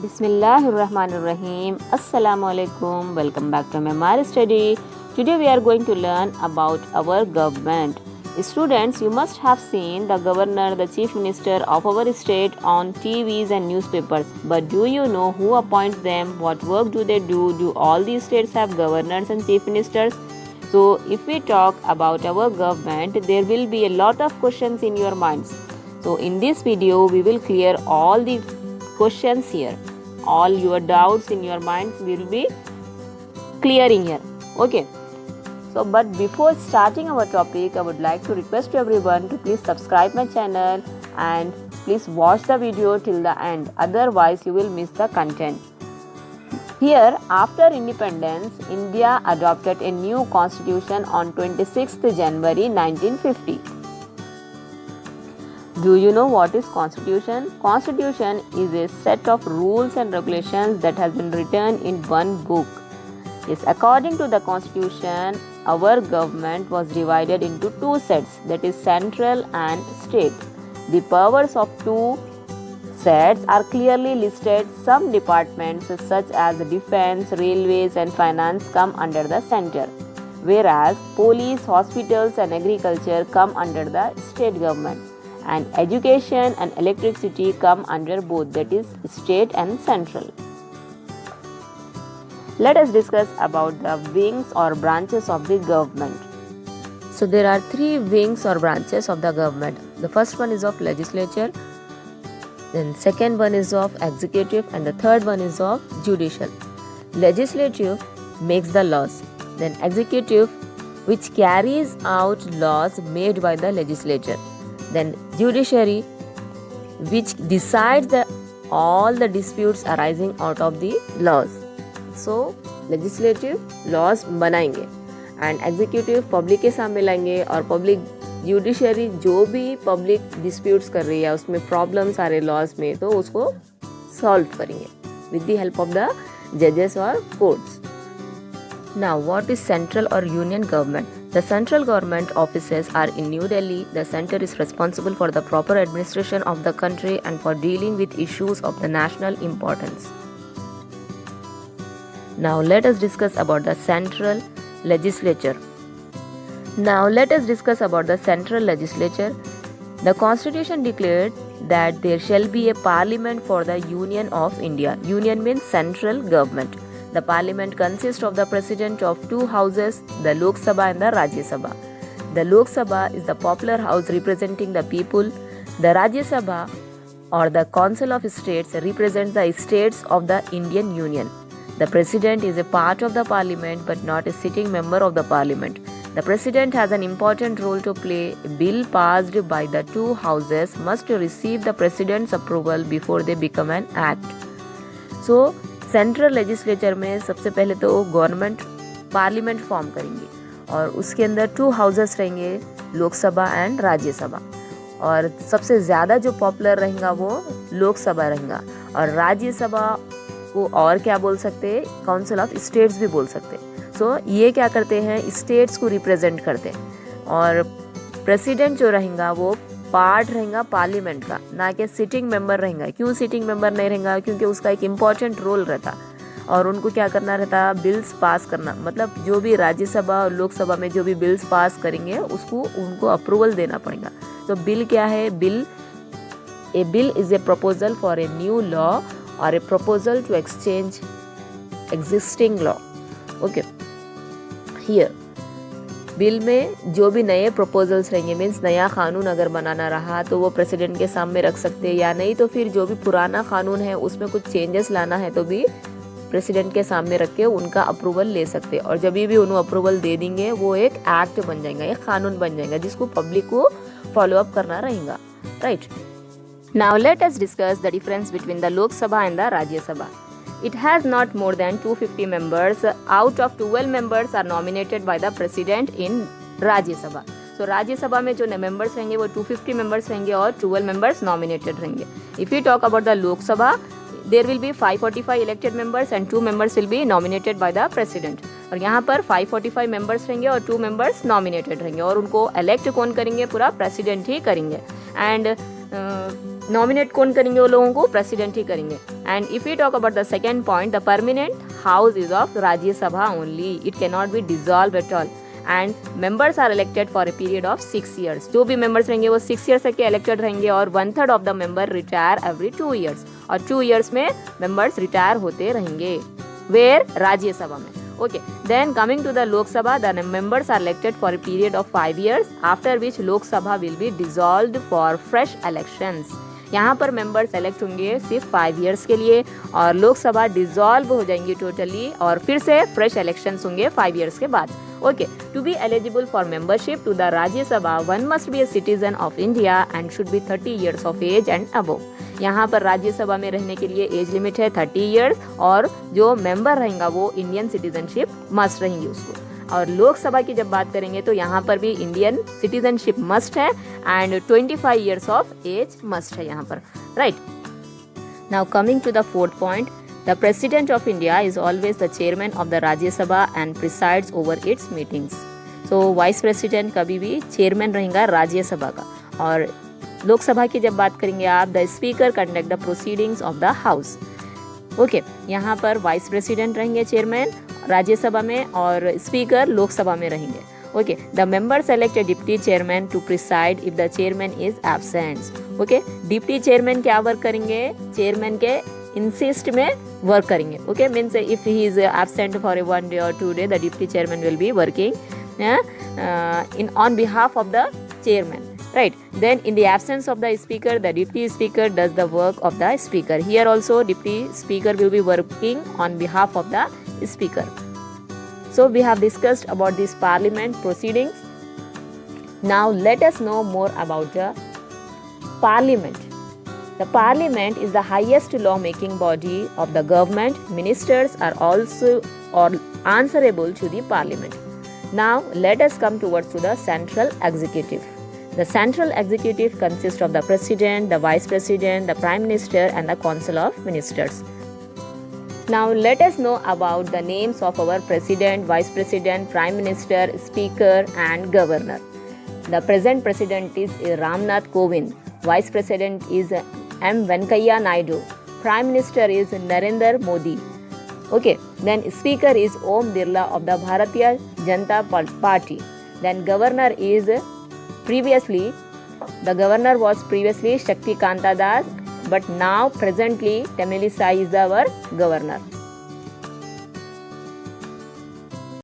Bismillahirrahmanirrahim. Assalamualaikum. Welcome back to Memoir Study. Today we are going to learn about our government. Students, you must have seen the governor, the chief minister of our state on TVs and newspapers. But do you know who appoints them? What work do they do? Do all these states have governors and chief ministers? So, if we talk about our government, there will be a lot of questions in your minds. So, in this video, we will clear all the questions here. All your doubts in your mind will be clearing here. Okay. So, but before starting our topic, I would like to request everyone to please subscribe my channel and please watch the video till the end. Otherwise, you will miss the content. Here, after independence, India adopted a new constitution on 26th January 1950. Do you know what is constitution? Constitution is a set of rules and regulations that has been written in one book. Yes, according to the constitution, our government was divided into two sets, that is central and state. The powers of two sets are clearly listed. Some departments such as defense, railways and finance come under the center, whereas police, hospitals and agriculture come under the state government. And education and electricity come under both, that is state and central. Let us discuss about the wings or branches of the government. So there are three wings or branches of the government. The first one is of legislature, then second one is of executive and the third one is of judicial. Legislative makes the laws, then executive which carries out laws made by the legislature. Then judiciary which decides all the disputes arising out of the laws. So legislative laws बनाएंगे and executive public के सामने लाएंगे और public judiciary जो भी public disputes कर रही है उसमें problems आ रहे laws में तो उसको solve करेंगे with the help of the judges or courts. Now what is central or union government? The central government offices are in New Delhi. The center is responsible for the proper administration of the country and for dealing with issues of the national importance. Now let us discuss about the central legislature. The constitution declared that there shall be a parliament for the Union of India. Union means central government. The parliament consists of the president of two houses, the Lok Sabha and the Rajya Sabha. The Lok Sabha is the popular house representing the people. The Rajya Sabha or the Council of States represents the states of the Indian Union. The president is a part of the parliament but not a sitting member of the parliament. The president has an important role to play. A bill passed by the two houses must receive the president's approval before they become an act. So, central legislature में सबसे पहले तो government parliament form करेंगे और उसके अंदर to houses रहेंगे, Lok Sabha and Rajya Sabha. और सबसे ज़्यादा जो पॉपुलर रहेगा वो लोकसभा रहेगा और राज्यसभा को और क्या बोल सकते हैं, काउंसिल ऑफ स्टेट्स भी बोल सकते हैं. सो ये क्या करते हैं, स्टेट्स को रिप्रेजेंट करते हैं और प्रेसिडेंट जो रहेगा वो पार्ट रहेगा पार्लियामेंट का, ना कि सिटिंग मेंबर रहेगा. क्यों सिटिंग मेंबर नहीं रहेगा? क्योंकि उसका एक इम्पॉर्टेंट रोल रहता और उनको क्या करना रहता, बिल्स पास करना. मतलब जो भी राज्यसभा और लोकसभा में जो भी बिल्स पास करेंगे उसको उनको अप्रूवल देना पड़ेगा. तो बिल क्या है? A bill is a proposal for a new law और a proposal to exchange existing law. Okay, here bill में जो भी नए प्रपोजल्स रहेंगे, मीन्स नया कानून अगर बनाना रहा तो वो प्रेसिडेंट के सामने रख सकते हैं, या नहीं तो फिर जो भी पुराना कानून है उसमें कुछ चेंजेस लाना है तो भी प्रेसिडेंट के सामने रख के उनका अप्रूवल ले सकते हैं. और जब भी उन्हें अप्रूवल दे देंगे वो एक एक्ट बन जाएगा, एक कानून बन जाएगा जिसको पब्लिक को फॉलो अप करना रहेगा. Right. Now let us discuss the difference between the लोक सभा एंड द राज्य सभा. It has not more than 250 members. Out of 12 members are nominated by the president in Rajya Sabha. So Rajya Sabha में जो members रहेंगे वो 250 members रहेंगे और 12 members nominated रहेंगे. If we talk about the Lok Sabha, there will be 545 elected members and 2 members will be nominated by the president. और यहाँ पर 545 members रहेंगे और 2 members nominated रहेंगे और उनको elect कौन करेंगे? पूरा president ही करेंगे. And नॉमिनेट कौन करेंगे? वो लोगों को प्रेसिडेंट ही करेंगे. And if you talk about the second point, the permanent house is of Rajya Sabha only. It can not be dissolve at all. And members are elected for a period of 6 years. जो भी members रहेंगे वो 6 years तक के elected रहेंगे. और 1/3 of the member retire every 2 years. और 2 years में मेंबर्स रिटायर होते रहेंगे. वेयर? राज्यसभा में. Okay, then coming to the Lok Sabha, the members are elected for a period of 5 years, after which Lok Sabha will be dissolved for fresh elections. यहाँ पर members select होंगे सिर्फ 5 years के लिए और लोकसभा डिसॉल्व हो जाएंगी टोटली और फिर से फ्रेश इलेक्शंस होंगे 5 years के बाद. Okay, to be eligible for membership to the Rajya Sabha one must be a citizen of India and should be 30 years of age and above. यहाँ पर राज्यसभा में रहने के लिए एज लिमिट है 30 years और जो मेंबर रहेगा वो इंडियन सिटीजनशिप मस्ट रहेंगी उसको. और लोकसभा की जब बात करेंगे तो यहाँ पर भी इंडियन सिटीजनशिप मस्ट है and 25 years of age must है यहाँ पर. Right. Now coming to the fourth point, the president of India is always the chairman of the Rajya Sabha and presides over its meetings. So vice president कभी भी chairman रहेगा राज्यसभा का. और लोकसभा की जब बात करेंगे आप, the speaker conduct the proceedings of the house. Okay, यहाँ पर वाइस प्रेसिडेंट रहेंगे चेयरमैन राज्यसभा में और स्पीकर लोकसभा में रहेंगे. Okay, the member select a deputy chairman to preside if the chairman is absent. Okay, deputy chairman क्या वर्क करेंगे? Chairman के इंसिस्ट में वर्क करेंगे. Okay, means if he is absent for a 1 day or 2 day, the deputy chairman will be working in on behalf of the chairman. Right. Then in the absence of the speaker, the deputy speaker does the work of the speaker. Here also deputy speaker will be working on behalf of the speaker. So we have discussed about this parliament proceedings. Now let us know more about the parliament. The parliament is the highest law-making body of the government. Ministers are also answerable to the parliament. Now let us come towards to the central executive. The central executive consists of the president, the vice president, the prime minister and the council of ministers. Now let us know about the names of our president, vice president, prime minister, speaker and governor. The present president is Ramnath Kovind. Vice president is M. Venkaiah Naidu. Prime minister is Narendra Modi. Okay, then speaker is Om Birla of the Bharatiya Janata Party. Then governor is the governor was previously Shakti Kanta Das, but now presently Tamilisa is our governor.